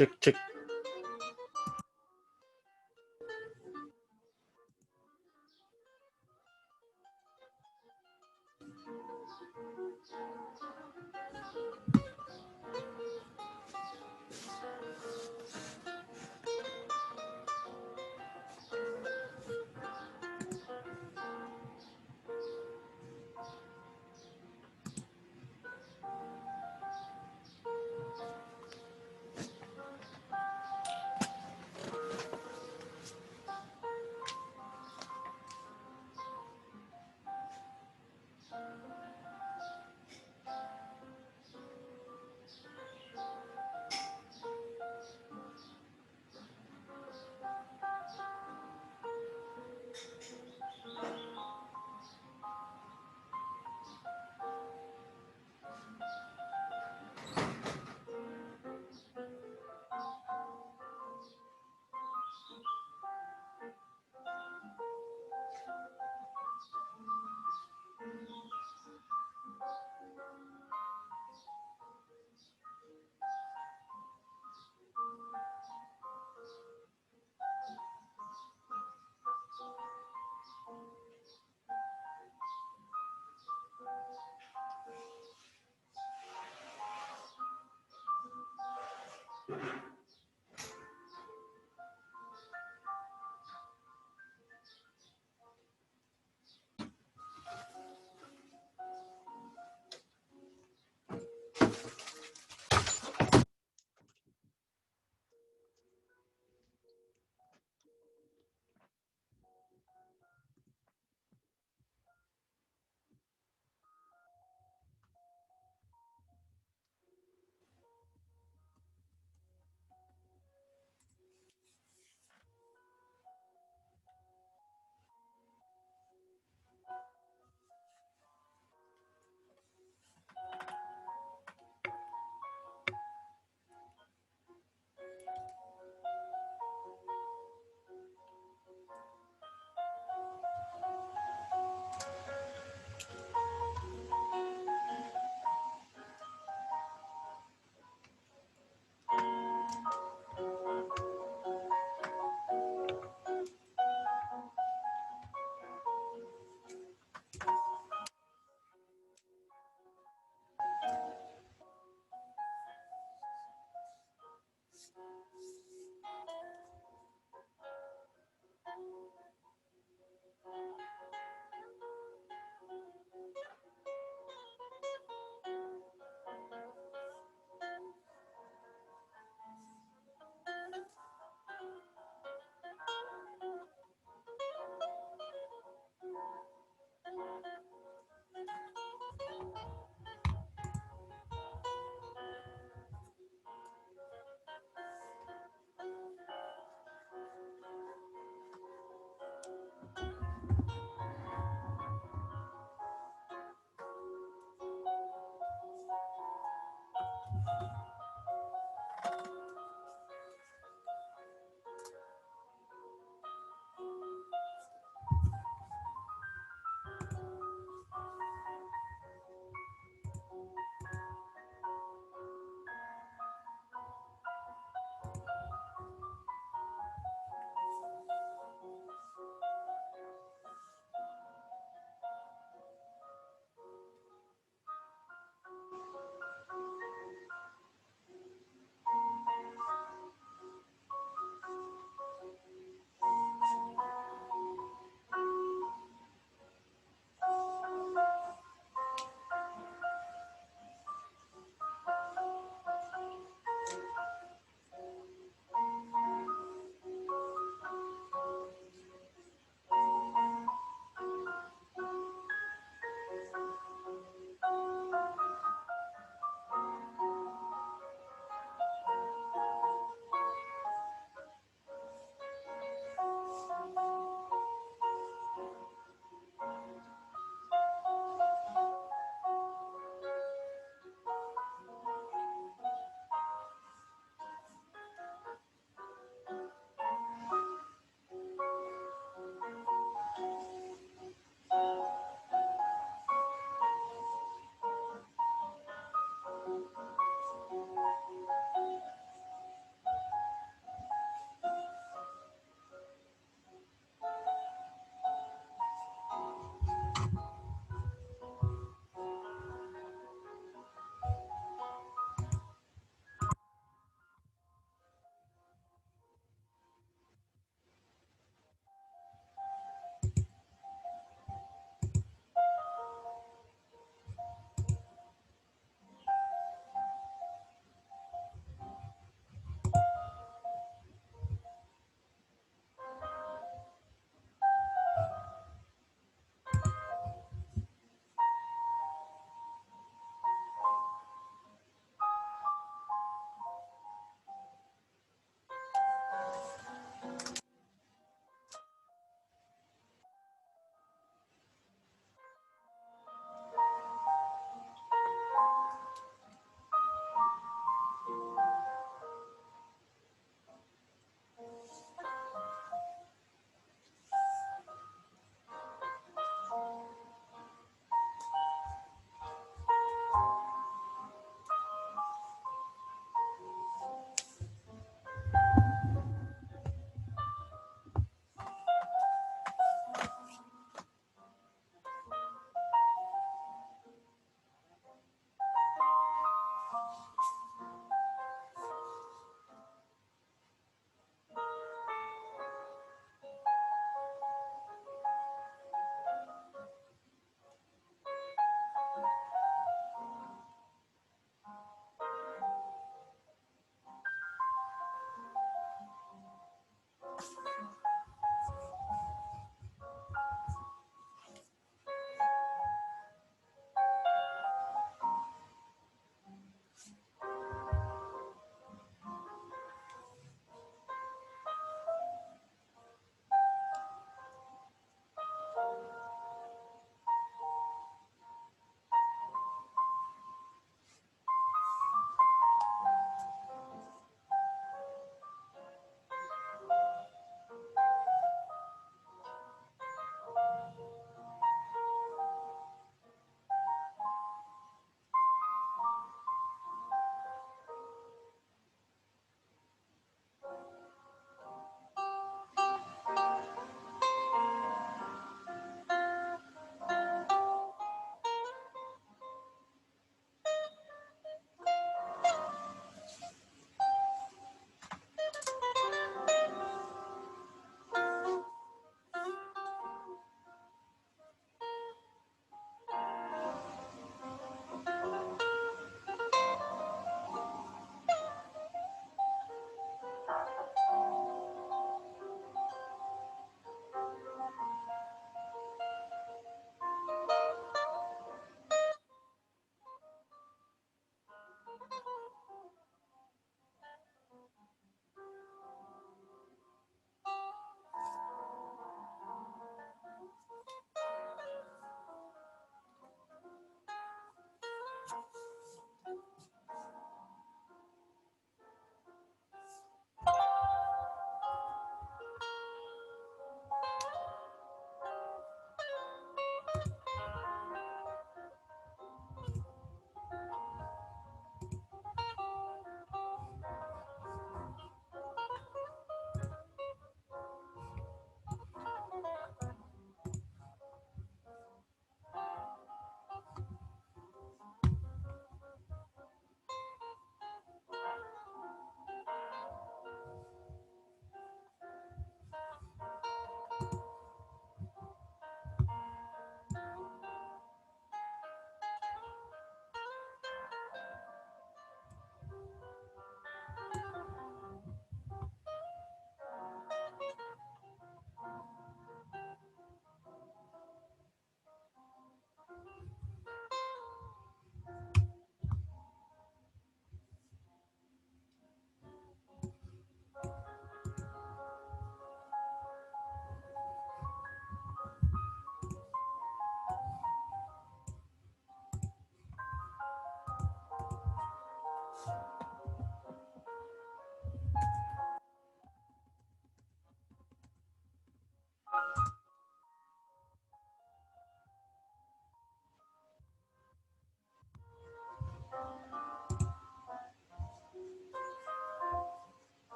Cek cek.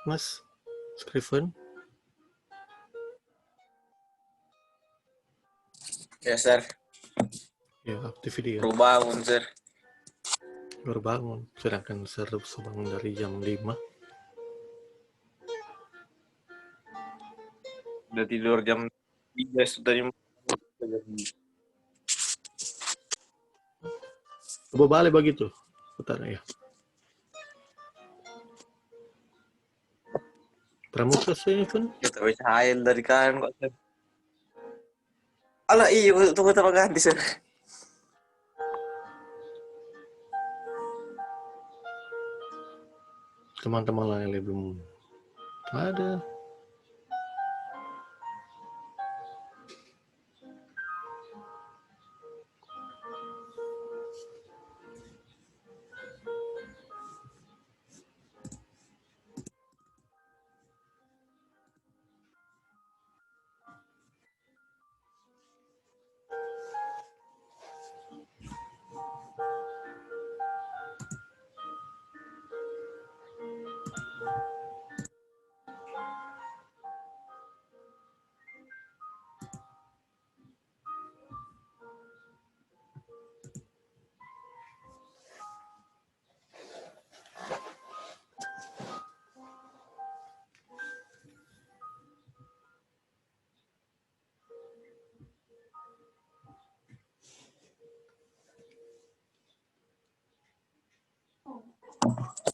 Mas Scriven. Ya, Sir. Ya, aktif video. Baru bangun, Sir. Baru bangun. Sedangkan seru bangun dari jam 5. Udah tidur jam 3 tadi. Coba balik begitu. Putar ya. Pramuka saya pun. Kita cahaya dari kanan kok, Sir. Alah, iya, tunggu tambah ganti, Sir. Teman-teman lain belum ada.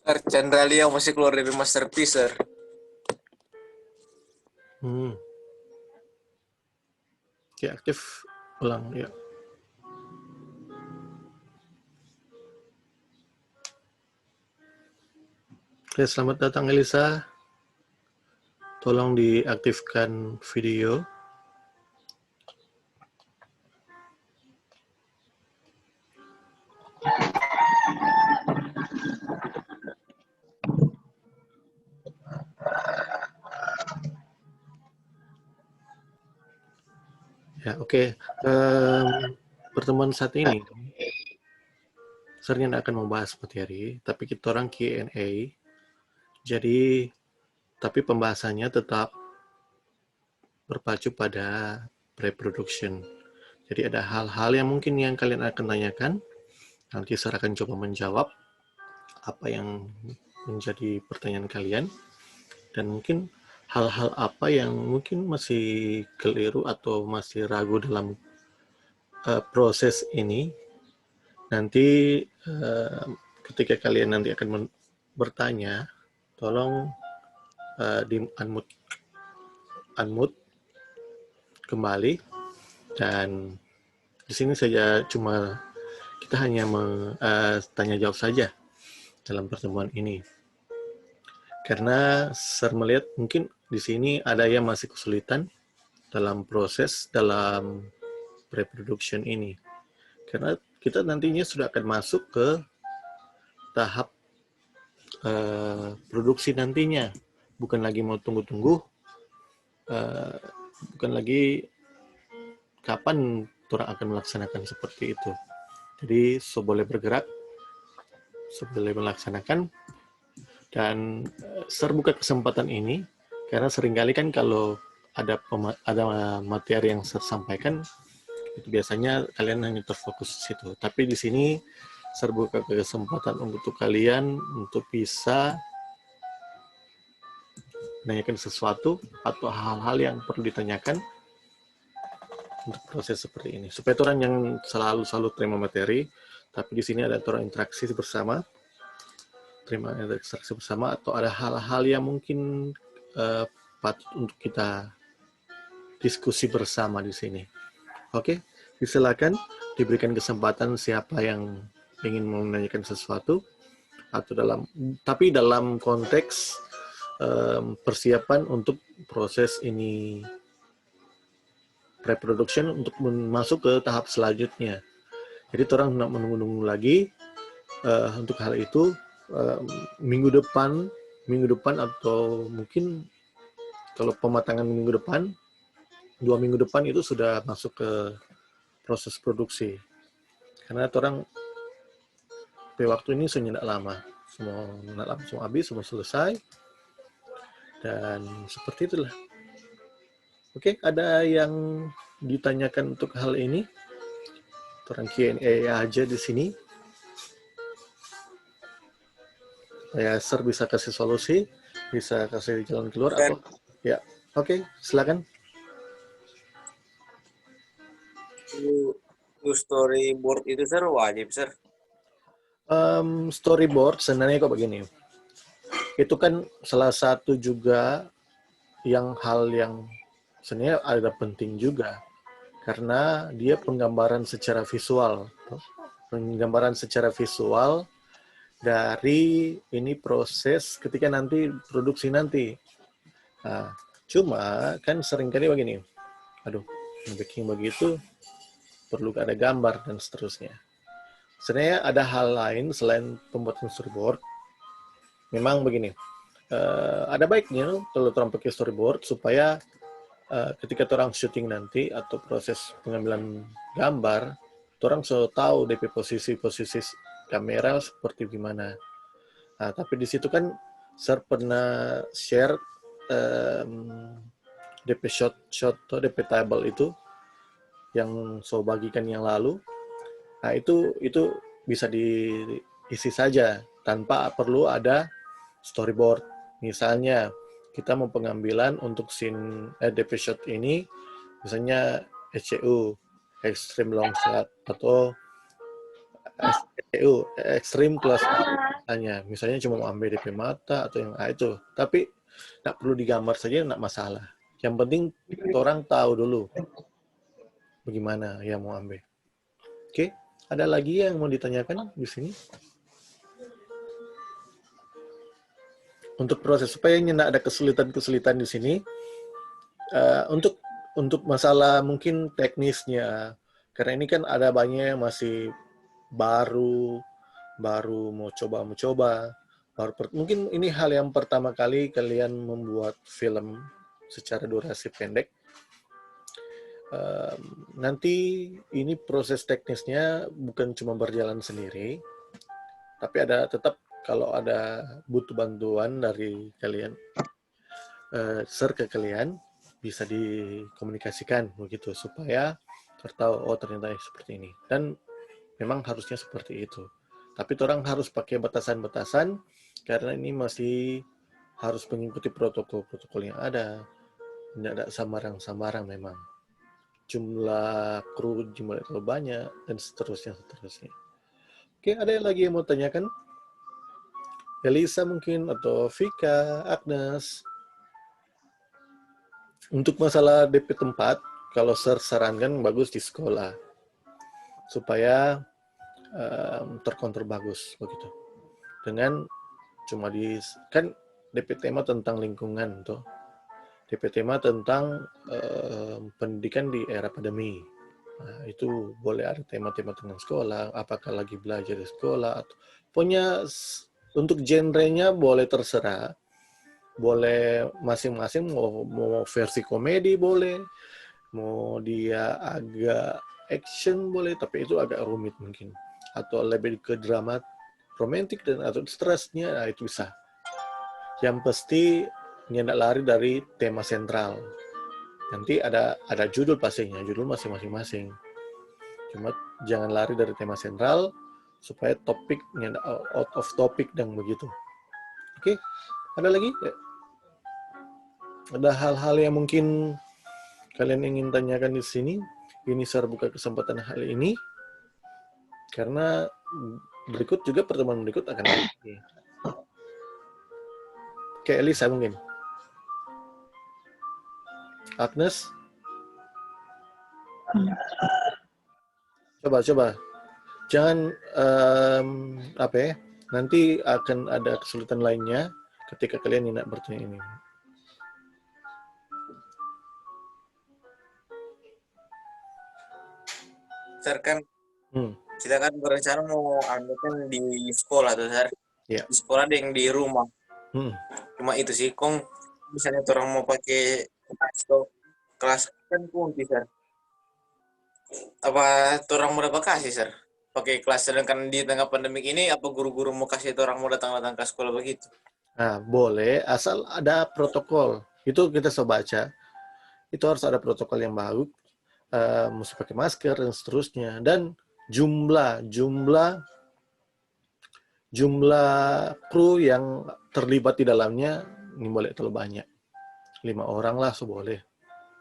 Sir, Chandra Liao masih keluar dari Masterpiece, Sir. Ya, aktif ulang ya. Oke, selamat datang Elisa. Tolong diaktifkan video. Ya, oke. Pertemuan saat ini sering akan membahas materi, tapi kita orang Q&A. Jadi, tapi pembahasannya tetap berpacu pada pre-production. Jadi ada hal-hal yang mungkin yang kalian akan tanyakan. Nanti saya akan coba menjawab apa yang menjadi pertanyaan kalian. Dan mungkin hal-hal apa yang mungkin masih keliru atau masih ragu dalam proses ini. Nanti ketika kalian nanti akan bertanya, tolong di unmute kembali, dan di sini saja kita hanya tanya jawab saja dalam pertemuan ini. Karena saya melihat mungkin di sini ada yang masih kesulitan dalam proses dalam pre-production ini. Karena kita nantinya sudah akan masuk ke tahap produksi nantinya. Bukan lagi mau tunggu-tunggu, bukan lagi kapan orang akan melaksanakan seperti itu. Jadi, boleh bergerak, boleh melaksanakan, dan terbuka kesempatan ini, karena seringkali kan kalau ada materi yang saya sampaikan, itu biasanya kalian hanya terfokus di situ. Tapi di sini terbuka kesempatan untuk kalian untuk bisa menanyakan sesuatu atau hal-hal yang perlu ditanyakan untuk proses seperti ini. Supaya orang yang selalu terima materi, tapi di sini ada orang interaksi bersama, atau ada hal-hal yang mungkin patut untuk kita diskusi bersama di sini. Oke, silakan diberikan kesempatan siapa yang ingin menanyakan sesuatu, atau tapi dalam konteks persiapan untuk proses ini pre-production untuk masuk ke tahap selanjutnya. Jadi orang tidak menunggu-nunggu lagi untuk hal itu. Minggu depan atau mungkin kalau pematangan minggu depan, 2 minggu depan itu sudah masuk ke proses produksi. Karena orang waktu ini sudah tidak lama, semua habis, semua selesai. Dan seperti itulah. Oke, ada yang ditanyakan untuk hal ini? Orang Q&A aja di sini. Ya, Sir bisa kasih solusi, bisa kasih jalan keluar Sir, atau ya. Oke, silakan. itu storyboard itu sir wajib sir. Storyboard sebenarnya kok begini. Itu kan salah satu juga hal yang sebenarnya ada penting juga karena dia penggambaran secara visual. Penggambaran secara visual dari ini proses ketika nanti produksi nanti. Nah, cuma kan seringkali begini, aduh, bikin begitu perlu ada gambar dan seterusnya. Sebenarnya ada hal lain selain pembuatan storyboard. Memang begini, ada baiknya kalau orang pakai storyboard supaya ketika orang syuting nanti atau proses pengambilan gambar, orang selalu tahu DP posisi-posisi kamera seperti gimana. Nah, tapi di situ kan saya pernah share DP shot atau DP table itu yang saya bagikan yang lalu. Nah, itu bisa diisi saja tanpa perlu ada storyboard. Misalnya kita mau pengambilan untuk scene DP shot ini misalnya ECU, extreme long shot atau ECU, extreme close up misalnya cuma mau ambil DP mata atau yang itu. Tapi nggak perlu digambar saja, nggak masalah. Yang penting orang tahu dulu bagaimana yang mau ambil. Oke, ada lagi yang mau ditanyakan di sini? Untuk proses supaya tidak ada kesulitan-kesulitan di sini, untuk masalah mungkin teknisnya, karena ini kan ada banyak yang masih baru mau coba, mungkin ini hal yang pertama kali kalian membuat film secara durasi pendek. Nanti ini proses teknisnya bukan cuma berjalan sendiri, tapi tetap kalau ada butuh bantuan dari kalian, share ke kalian, bisa dikomunikasikan begitu supaya tertahu oh ternyata seperti ini. Dan memang harusnya seperti itu. Tapi orang harus pakai batasan-batasan karena ini masih harus mengikuti protokol-protokol yang ada. Tidak ada sambarang-sambarang memang. Jumlah kru jumlah terlalu banyak dan seterusnya. Oke, ada yang lagi yang mau tanyakan? Elisa mungkin atau Vika, Agnes. Untuk masalah DP tempat, kalau sarankan bagus di sekolah supaya terkontrol bagus begitu. Dengan cuma kan DP tema tentang lingkungan tuh. DP tema tentang pendidikan di era pandemi. Nah, itu boleh ada tema-tema tentang sekolah, apakah lagi belajar di sekolah atau punya untuk genrenya boleh terserah. Boleh masing-masing mau versi komedi boleh, mau dia agak action boleh, tapi itu agak rumit mungkin. Atau lebih ke drama romantik dan atau stresnya, nah itu bisa. Yang pasti nyendak lari dari tema sentral. Nanti ada judul pastinya, judul masing-masing. Cuma jangan lari dari tema sentral supaya topik nyendak out of topic dan begitu. Oke, ada lagi? Ada hal-hal yang mungkin kalian ingin tanyakan di sini? Ini saya buka kesempatan hal ini karena pertemuan berikut akan lagi. Oke, Elisa mungkin. Agnes? Coba. Jangan nanti akan ada kesulitan lainnya ketika kalian hendak bertanya ini. Sir kan kita kan berencana mau ambil kan di sekolah tuh sir. Ya. Di sekolah ada yang di rumah. Cuma itu sih, misalnya orang mau pakai kelas kan kunci sir. Apa orang mau dapat kasih sir? Pakai kelas sedangkan di tengah pandemik ini apa guru-guru mau kasih orang mau datang ke sekolah begitu? Nah, boleh asal ada protokol. Itu kita coba baca. Itu harus ada protokol yang baru, mesti pakai masker dan seterusnya. Dan jumlah kru yang terlibat di dalamnya ini boleh terlalu banyak. 5 orang lah boleh.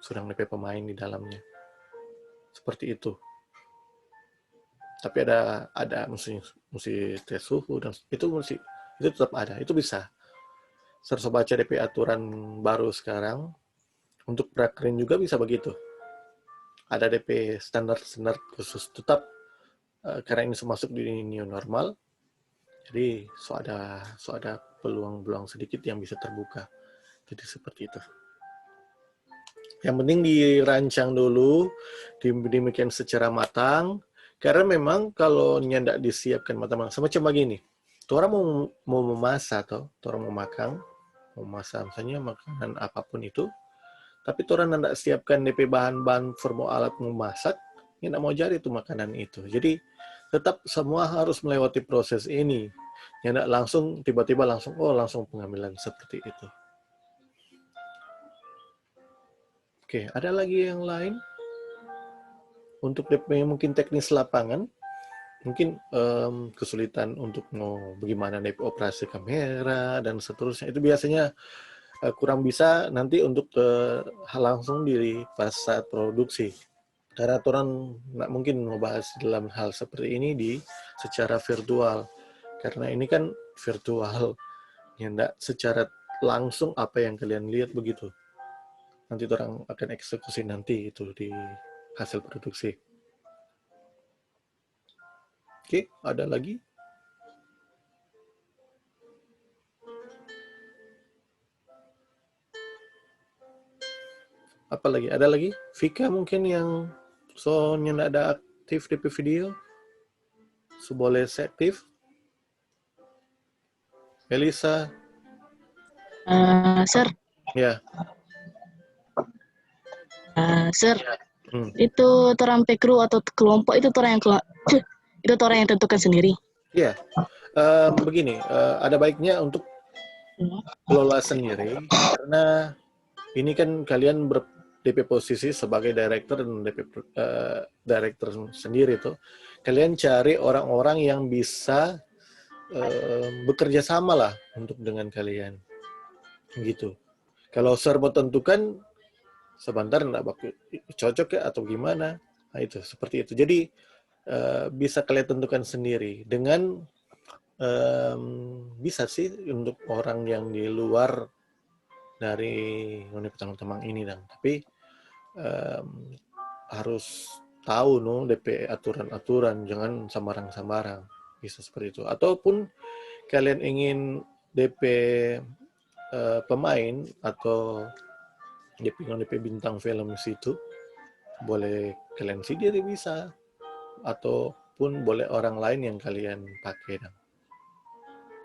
Sedang DP pemain di dalamnya. Seperti itu. Tapi ada mesti tes suhu dan itu tetap ada. Itu bisa. Saya harus baca DP aturan baru sekarang. Untuk prakerin juga bisa begitu. Ada DP standar-standar khusus tetap karena ini masuk di new normal. Jadi ada peluang-peluang sedikit yang bisa terbuka. Jadi seperti itu. Yang penting dirancang dulu, demikian secara matang. Karena memang kalau nyandak disiapkan matang-matang, semacam begini. Orang mau memasak atau orang mau makan, memasak misalnya makanan apapun itu, tapi orang tidak siapkan DP bahan-bahan formal alat memasak, ini tidak mau jadi itu makanan itu. Jadi tetap semua harus melewati proses ini. Tidak langsung tiba-tiba langsung pengambilan seperti itu. Oke, ada lagi yang lain? Untuk DP mungkin teknis lapangan, mungkin kesulitan untuk bagaimana DP operasi kamera dan seterusnya. Itu biasanya kurang bisa nanti untuk langsung pas saat produksi. Karena orang nggak mungkin membahas dalam hal seperti ini secara virtual. Karena ini kan virtual, ya enggak secara langsung apa yang kalian lihat begitu. Nanti orang akan eksekusi nanti itu di hasil produksi. Oke, ada lagi? Apa lagi? Ada lagi? Vika mungkin yang soalnya nggak ada aktif di video? Boleh aktif? Elisa? Sir. Ya. Sir, itu orang kru atau kelompok itu orang yang tentukan sendiri. Iya. Begini, ada baiknya untuk kelola sendiri karena ini kan kalian DP posisi sebagai director dan DP director sendiri tuh. Kalian cari orang-orang yang bisa bekerja sama lah untuk dengan kalian. Gitu. Kalau servo tentukan sebentar enggak cocok ya atau gimana? Nah, itu seperti itu. Jadi bisa kalian tentukan sendiri dengan bisa sih untuk orang yang di luar dari Universitas Temang ini dan tapi harus tahu DP aturan-aturan, jangan sembarang-sembarang, bisa seperti itu. Ataupun kalian ingin DP pemain atau DP bintang film situ, boleh kalian sendiri bisa, ataupun boleh orang lain yang kalian pakai.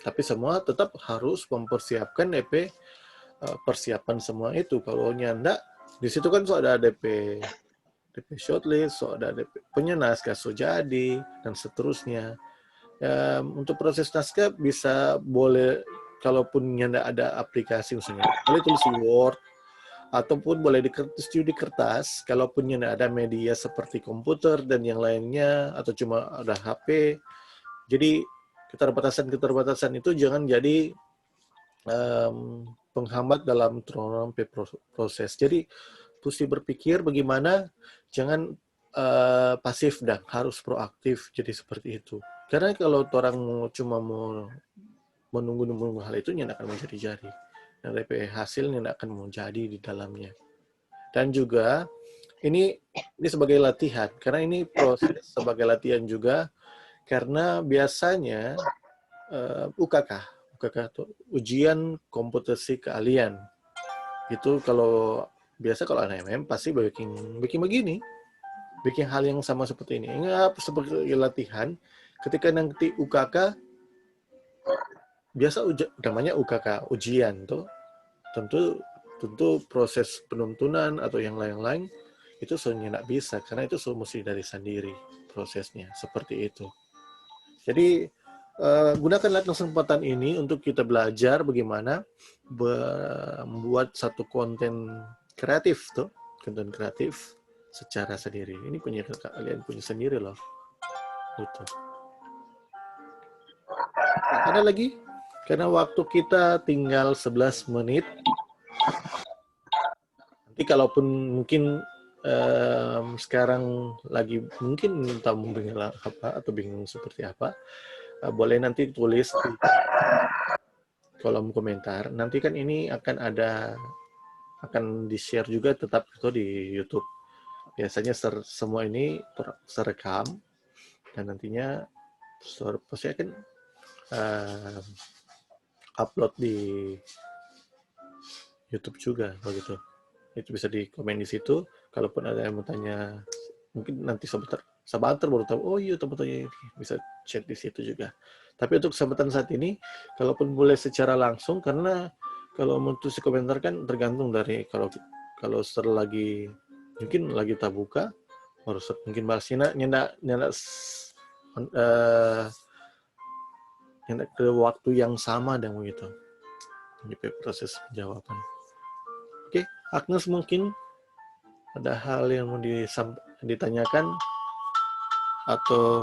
Tapi semua tetap harus mempersiapkan DP persiapan semua itu. Kalau nyanda, di situ kan ada DP shortlist, ada DP naskah jadi, dan seterusnya. Untuk proses naskah bisa boleh, kalaupun nyanda ada aplikasi misalnya, boleh tulis di Word, ataupun boleh di kertas, kalaupun nyanda ada media seperti komputer dan yang lainnya, atau cuma ada HP. Jadi keterbatasan itu jangan jadi penghambat dalam proses. Jadi mesti berpikir bagaimana jangan pasif dan harus proaktif. Jadi seperti itu. Karena kalau orang cuma mau menunggu hal itu, tidak akan menjadi. Dan DP hasilnya tidak akan menjadi di dalamnya. Dan juga ini sebagai latihan. Karena ini proses sebagai latihan juga. Karena biasanya UKK itu ujian kompetensi keahlian. Itu kalau biasa kalau anak MM pasti bikin begini. Bikin hal yang sama seperti ini. Ingat sebagai latihan ketika nanti UKK biasa namanya UKK ujian tuh. Tentu proses penuntunan atau yang lain-lain itu sebenarnya tidak bisa karena itu mesti dari sendiri prosesnya seperti itu. Jadi gunakanlah kesempatan ini untuk kita belajar bagaimana membuat satu konten kreatif tuh, konten kreatif secara sendiri. Ini punya kalian punya sendiri loh. Gitu. Ada lagi? Karena waktu kita tinggal 11 menit. Nanti kalaupun mungkin sekarang lagi mungkin tamu bingung apa atau bingung seperti apa, boleh nanti tulis di kolom komentar. Nanti kan ini akan di-share juga tetap itu di YouTube. Biasanya semua ini serekam dan nantinya pasti akan upload di YouTube juga begitu. Itu bisa di komen di situ. Kalaupun ada yang mau tanya, mungkin nanti sebentar baru tahu. Oh iya, teman-teman bisa chat di situ juga. Tapi untuk kesempatan saat ini, kalaupun boleh secara langsung, karena kalau mau tulis komentar kan tergantung dari kalau lagi mungkin lagi tak buka, harus mungkin balasnya nyendak ke waktu yang sama dan begitu. Ini proses jawaban. Oke, Agnes mungkin ada hal yang mau ditanyakan atau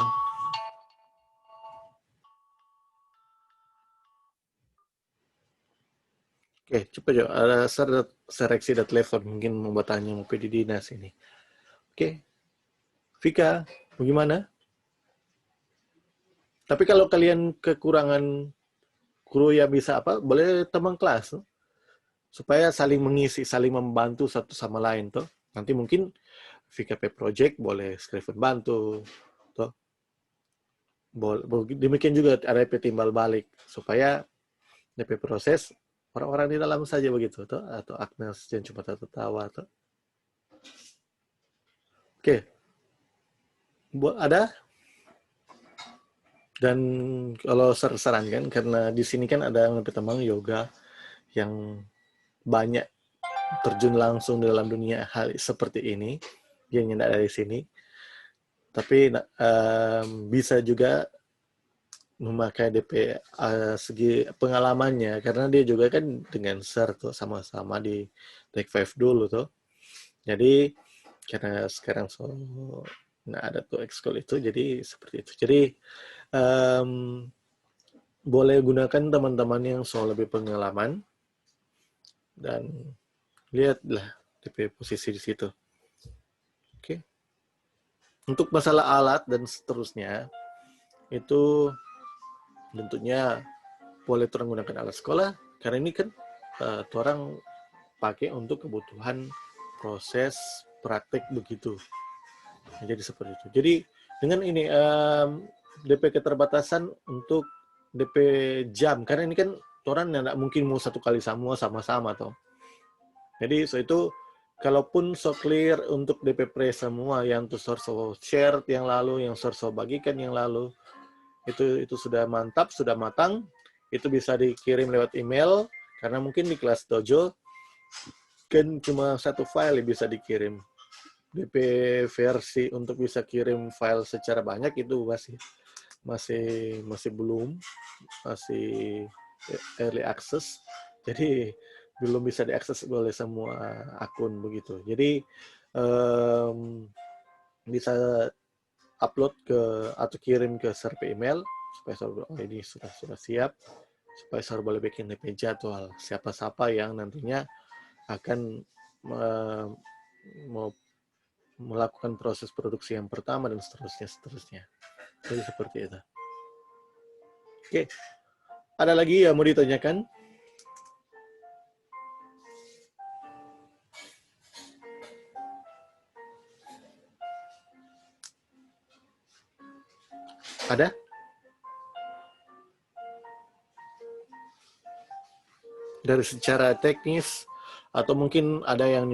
oke, coba ya. Ada seleksi dan telepon mungkin mau bertanya mau di dinas ini. Oke, Vika, bagaimana? Tapi kalau kalian kekurangan guru yang bisa apa, boleh teman kelas supaya saling mengisi, saling membantu satu sama lain tuh. Nanti mungkin VKP Project boleh Skriven bantu, tuh. Demikian juga ada timbal balik supaya DP proses orang-orang di dalam saja begitu tuh, atau Agnes jangan cuma tertawa tuh. Oke. Ada? Dan kalau sarankan karena di sini kan ada teman yoga yang banyak terjun langsung dalam dunia hal seperti ini, yang tidak dari sini. Tapi bisa juga memakai DP segi pengalamannya karena dia juga kan dengan Sir tuh sama-sama di Take 5 dulu tuh. Jadi karena sekarang ada tuh ekskul itu jadi seperti itu. Jadi boleh gunakan teman-teman yang lebih pengalaman dan lihatlah DP posisi di situ. Oke. Untuk masalah alat dan seterusnya itu tentunya boleh orang gunakan alat sekolah karena ini kan orang pakai untuk kebutuhan proses praktek begitu. Jadi seperti itu. Jadi dengan ini DP keterbatasan untuk DP jam karena ini kan orang tidak mungkin mau satu kali sama-sama toh. Jadi itu kalaupun clear untuk DP pre semua yang tuh share yang lalu, yang bagikan yang lalu, itu sudah mantap, sudah matang, itu bisa dikirim lewat email, karena mungkin di kelas dojo, kan cuma satu file yang bisa dikirim. DP versi untuk bisa kirim file secara banyak itu masih belum, masih early access, jadi belum bisa diakses oleh semua akun begitu. Jadi bisa upload atau kirim ke server email supaya server ini sudah siap, supaya server boleh bikin DP jadwal siapa-siapa yang nantinya akan mau melakukan proses produksi yang pertama dan seterusnya. Jadi seperti itu. Oke, ada lagi yang mau ditanyakan? Ada? Dari secara teknis atau mungkin ada yang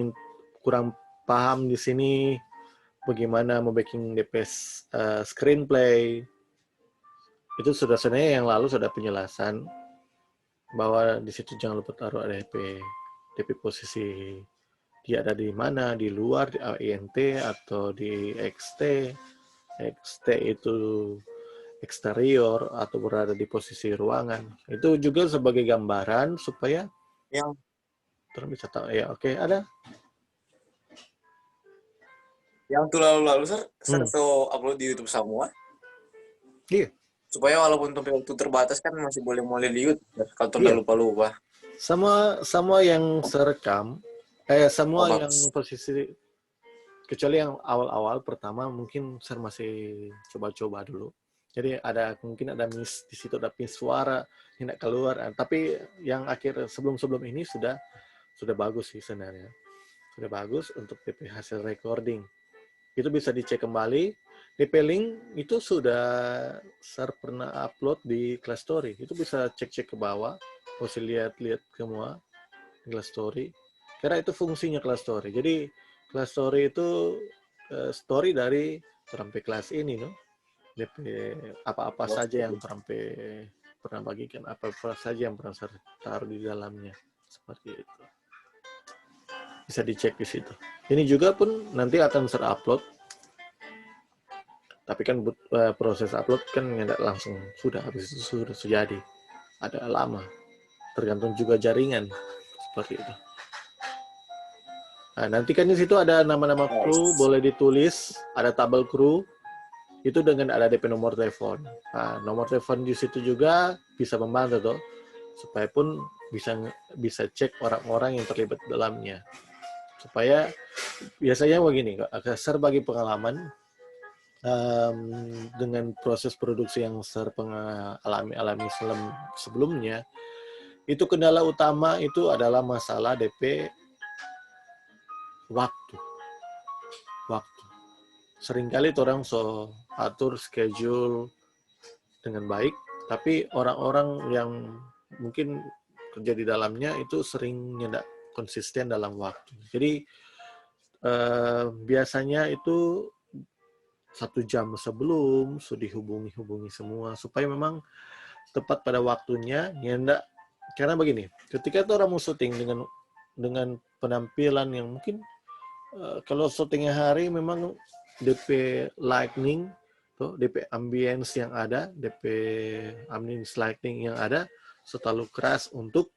kurang paham di sini bagaimana membaking DP screenplay, itu sudah sebenarnya yang lalu sudah penjelasan bahwa di situ jangan lupa taruh DP posisi dia ada di mana, di luar, di INT atau di XT. XT itu eksterior atau berada di posisi ruangan. Itu juga sebagai gambaran supaya Yang orang bisa tahu ya. Oke, ada. tuh lalu Sir tuh upload di YouTube semua. Iya. Supaya walaupun waktu terbatas kan masih boleh di YouTube. Kalau tuh Iya. lupa-lupa. Sama yang serekam, semua yang posisi, kecuali yang awal-awal pertama mungkin saya masih coba-coba dulu. Jadi mungkin ada miss di situ, ada miss suara tidak keluar. Tapi yang akhir sebelum ini sudah bagus sih sebenarnya. Sudah bagus untuk DP hasil recording. Itu bisa dicek kembali. DP link itu sudah saya pernah upload di Classstory. Itu bisa cek-cek ke bawah, mesti lihat-lihat semua di Classstory. Karena itu fungsinya Classstory. Jadi Classstory itu story dari Terampe kelas ini, no? DP apa-apa saja yang Terampe pernah bagikan, apa-apa saja yang pernah saya taruh di dalamnya. Seperti itu. Bisa dicek di situ. Ini juga pun nanti akan saya upload. Tapi kan proses upload kan tidak langsung sudah habis itu sudah jadi. Ada lama. Tergantung juga jaringan. Seperti itu. Nah, nanti kan di situ ada nama-nama kru, boleh ditulis, ada tabel kru. Itu dengan ada DP nomor telepon. Nah, nomor telepon di situ juga bisa membantu tuh, supaya pun bisa cek orang-orang yang terlibat dalamnya. Supaya biasanya begini, Kak, bagi pengalaman dengan proses produksi yang alami sebelumnya, itu kendala utama itu adalah masalah DP waktu. Seringkali orang atur schedule dengan baik, tapi orang-orang yang mungkin kerja di dalamnya itu sering tidak konsisten dalam waktu. Jadi biasanya itu 1 jam sebelum sudah dihubungi semua supaya memang tepat pada waktunya. Karena begini, ketika itu orang mau syuting dengan penampilan yang mungkin kalau syutingnya hari memang DP lighting tuh, DP ambience yang ada, DP ambience lighting yang ada selalu keras untuk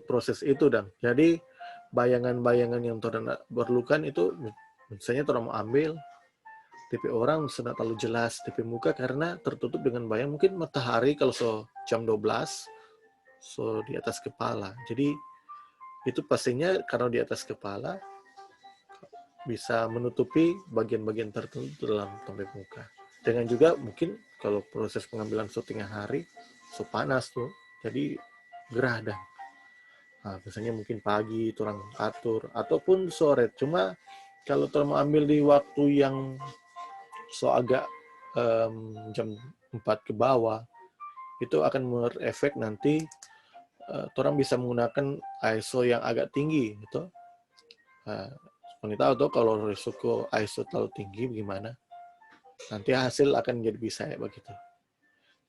proses itu, dan jadi bayangan-bayangan yang orang perlukan itu misalnya orang mau ambil DP orang sudah terlalu jelas DP muka karena tertutup dengan bayang mungkin matahari kalau jam 12 di atas kepala. Jadi itu pastinya karena di atas kepala bisa menutupi bagian-bagian tertentu dalam topeng muka. Dengan juga mungkin kalau proses pengambilan syutingnya hari panas tuh, jadi gerah dah. Nah, biasanya mungkin pagi orang atur ataupun sore. Cuma kalau orang mau ambil di waktu yang agak jam 4 ke bawah, itu akan berefek nanti orang bisa menggunakan ISO yang agak tinggi gitu. Seperti tahu tuh kalau risiko ISO terlalu tinggi bagaimana, nanti hasil akan jadi bisa ya begitu.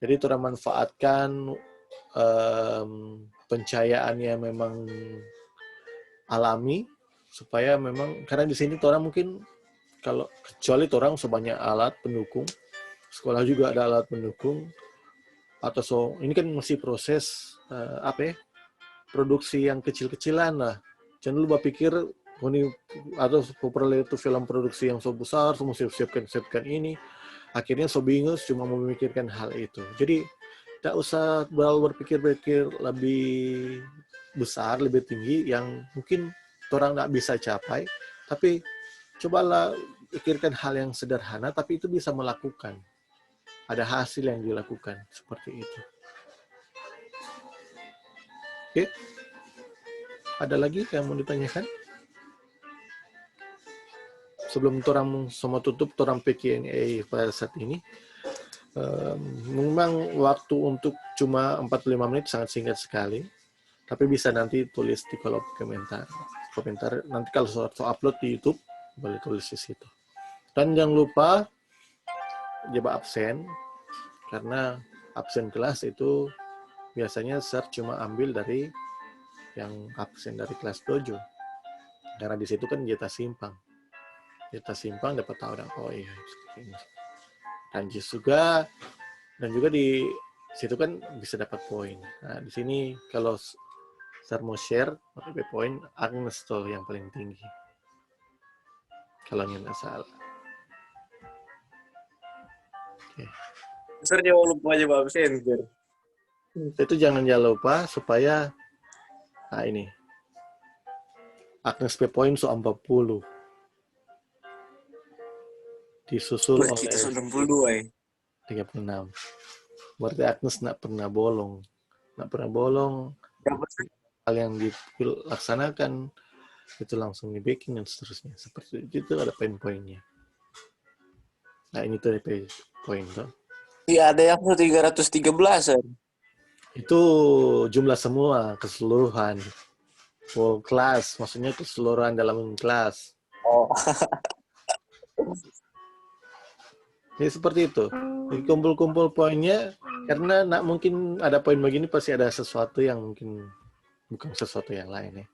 Jadi orang manfaatkan pencahayaannya memang alami supaya memang, karena di sini orang mungkin kalau kecuali orang sebanyak alat pendukung, sekolah juga ada alat pendukung, atau ini kan masih proses produksi yang kecil-kecilan lah. Jangan lupa pikir ini atau populer itu film produksi yang besar, semua siapkan ini, akhirnya bingung cuma memikirkan hal itu. Jadi tidak usah berpikir lebih besar, lebih tinggi yang mungkin orang tidak bisa capai, tapi cobalah pikirkan hal yang sederhana, tapi itu bisa melakukan. Ada hasil yang dilakukan. Seperti itu. Oke. Ada lagi yang mau ditanyakan? Sebelum orang semua tutup, orang Q&A pada saat ini. Memang waktu untuk cuma 45 menit sangat singkat sekali. Tapi bisa nanti tulis di kolom komentar. Nanti kalau upload di YouTube, boleh tulis di situ. Dan jangan lupa jawab absen, karena absen kelas itu biasanya saya cuma ambil dari yang absen dari kelas dojo. Karena di situ kan jatah simpang dapat tahu oh iya seperti ini. dan juga di situ kan bisa dapat poin. Nah, di sini kalau Sar mau share dapat poin, Agnes tuh yang paling tinggi. Kalau nggak salah. Oke. Sir jangan lupa aja absen, Sir. Itu jangan lupa supaya ini Agnes P poin 40. Disusul oleh kita 92 ya. 36. Berarti Agnes nggak pernah bolong. Hal yang dilaksanakan itu langsung di backing dan seterusnya. Seperti itu ada poin-poinnya. Nah ini tuh DP poin tuh. Iya ada yang 313 Sir. Itu jumlah semua keseluruhan. Full class, maksudnya keseluruhan dalam kelas. Oh. Jadi seperti itu. Jadi kumpul-kumpul poinnya, karena nak mungkin ada poin begini pasti ada sesuatu yang mungkin bukan sesuatu yang lain ya.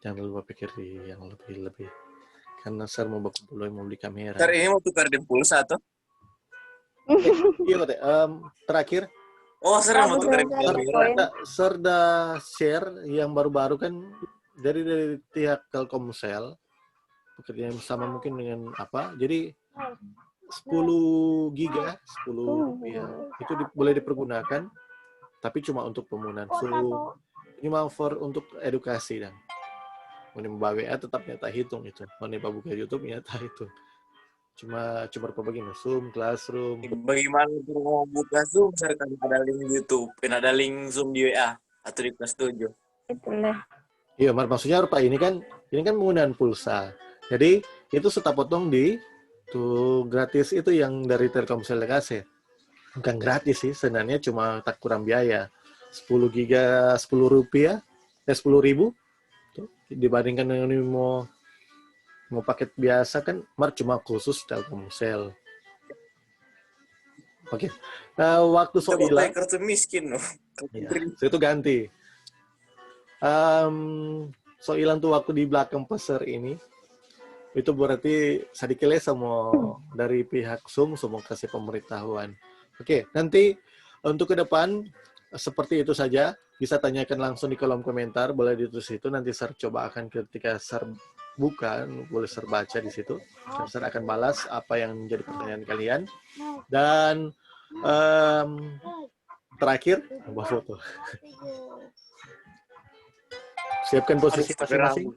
Jangan lupa pikir di yang lebih-lebih. Karena Sir mau beli kamera. Sir ini mau tukar di pulsa tuh? Iya, terakhir. Oh, Sir mau tukar di kamera. Sir dah share yang baru-baru kan dari pihak Telkomsel bekerja sama mungkin dengan apa? Jadi 10 giga, 10 rupiah itu boleh dipergunakan, tapi cuma untuk penggunaan Zoom. Ini mau untuk edukasi dan mau membawa WA tetap nyata hitung itu. Mau buka YouTube nyata hitung. Cuma apa begini, Zoom, Classroom. Bagaimana mau buka Zoom, Sir, kan ada link YouTube, ada link Zoom di WA atau di kelas 7. Itulah. Iya, maksudnya Pak ini kan penggunaan pulsa. Jadi itu setap potong di tuh gratis itu yang dari Telkomsel kasih. Bukan gratis sih, sebenarnya cuma tak kurang biaya. 10 giga 10 rupiah, 10.000 tuh, dibandingkan dengan mau paket biasa kan cuma khusus Telkomsel. Oke. Nah, waktu Soila kartu miskin loh. Ya, itu ganti. Soilan tuh waktu di belakang peser ini itu berarti sedikitnya semua dari pihak Zoom semua kasih pemberitahuan. Oke, nanti untuk ke depan seperti itu saja. Bisa tanyakan langsung di kolom komentar, boleh ditulis itu. Nanti Sir coba akan ketika Sir buka, boleh Sir baca di situ. Sir akan balas apa yang menjadi pertanyaan kalian. Dan terakhir, buat foto. Siapkan posisi masing-masing.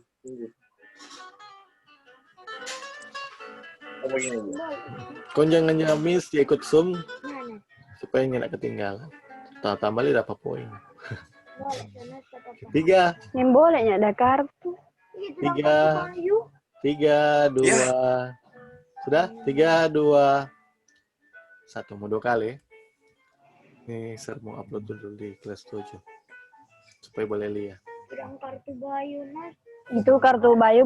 Kau jangan nyamis dia ikut Zoom supaya nggak ketinggalan. Tambah lagi dapat poin. 3. Yang bolehnya ada kartu. 3, 2. Sudah? 3, 2, 1. Mau 2 kali. Nih, Sir mau upload dulu di kelas 7. Supaya boleh lihat. Kartu Bayu, Mas. Itu kartu Bayu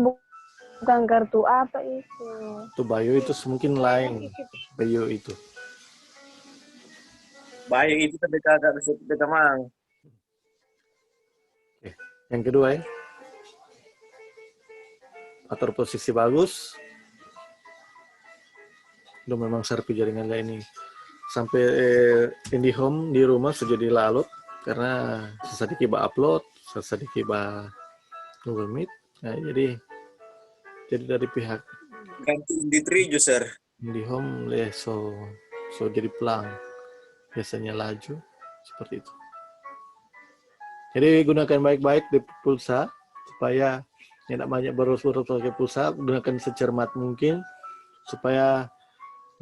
bukan kartu apa itu? Itu Bayu itu mungkin lain. Bayu itu. Bayu itu ketika mang. Oke. Yang kedua ya. Atur posisi bagus. Udah memang serpi jaringan ini. Sampai IndiHome di rumah sudah dilalut karena sesedikit upload, sesedikit Google Meet. Nah, jadi dari pihak ganti di Trijo, Sir. IndiHome so jadi pelang. Biasanya laju seperti itu. Jadi gunakan baik-baik di pulsa supaya tidak banyak boros-boros pakai pulsa, gunakan secermat mungkin supaya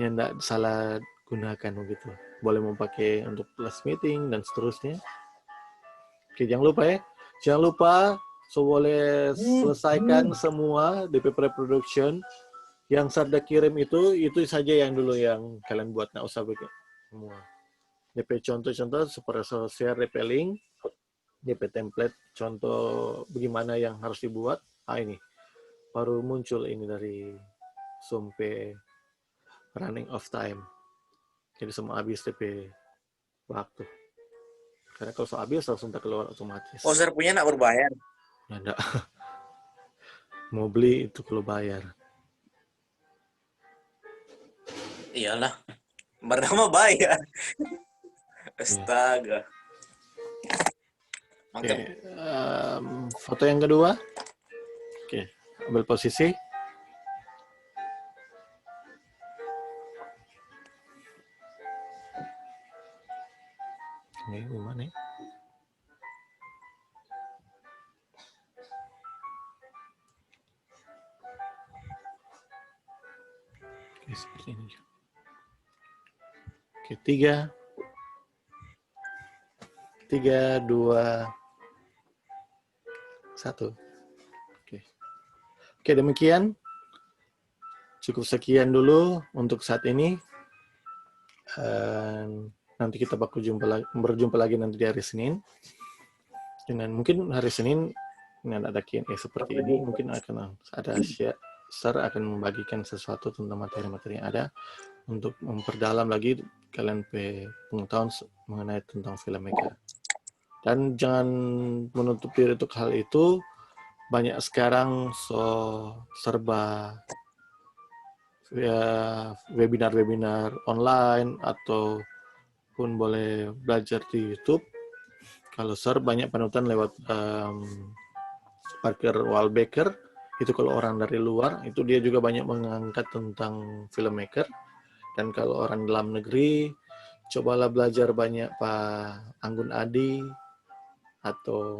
tidak salah gunakan begitu. Boleh mau pakai untuk plus meeting dan seterusnya. Oke, jangan lupa ya. Jangan lupa boleh selesaikan semua DP pre-production yang Sarda kirim itu saja yang dulu yang kalian buat, nggak usah bikin semua. DP contoh-contoh seperti share DP link, DP template contoh bagaimana yang harus dibuat. Ini baru muncul ini dari sampai running of time. Jadi semua habis DP waktu. Karena kalau habis langsung tak keluar otomatis. Oh, Sir punya nak berbayar? Ya enggak. Mau beli itu kalau bayar. Iyalah. Bernama bayar. Astaga. Oke, Mantap. foto yang kedua. Oke, ambil posisi. Oke, gimana ya? Oke, seperti ini. Oke, 3, 2, 1. Oke, demikian. Cukup sekian dulu untuk saat ini. Nanti kita berjumpa lagi nanti di hari Senin. Dengan mungkin hari Senin dengan ada Q&A seperti ini, mungkin akan ada Sir akan membagikan sesuatu tentang materi-materi yang ada untuk memperdalam lagi kalian pengetahuan mengenai tentang filmmaker. Dan jangan menutup diri untuk hal itu. Banyak sekarang serba ya, webinar-webinar online ataupun boleh belajar di YouTube. Kalau Sir banyak panutan lewat Parker Walbaker, itu kalau orang dari luar, itu dia juga banyak mengangkat tentang filmmaker. Dan kalau orang dalam negeri, cobalah belajar banyak Pak Anggun Adi, atau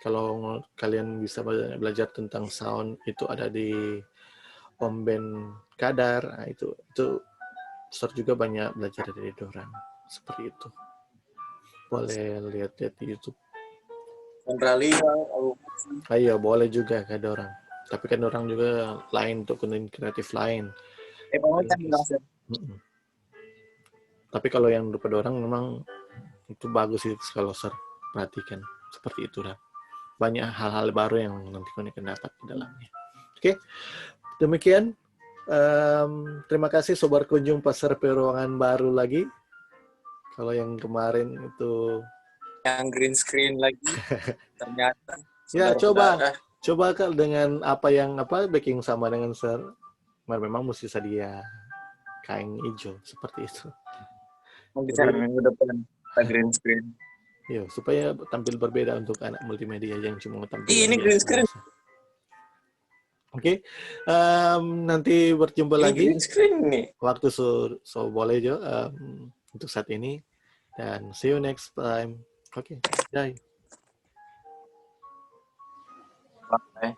kalau kalian bisa belajar tentang sound, itu ada di Om Ben Kadar. Nah, itu Sir juga banyak belajar dari orang seperti itu. Boleh lihat-lihat di YouTube. Iya, boleh juga ada orang. Tapi kan orang juga lain untuk konten kreatif lain. Tapi kalau yang daripada orang memang itu bagus sih kalau Sir perhatikan seperti itu lah. Banyak hal-hal baru yang nanti kalian akan dapat di dalamnya. Oke, demikian. Terima kasih Sobat Kunjung Pasar Peruangan baru lagi. Kalau yang kemarin itu yang green screen lagi ternyata. Ya coba Kak dengan backing sama dengan Sir. Memang mesti sedia kain hijau seperti itu. Bisa minggu depan kita green screen. Iya, supaya tampil berbeda untuk anak multimedia yang cuma tampil. Ini green screen. Oke, nanti berjumpa lagi. Green screen nih. Waktu so boleh jo untuk saat ini dan see you next time. Oke, bye. Bye.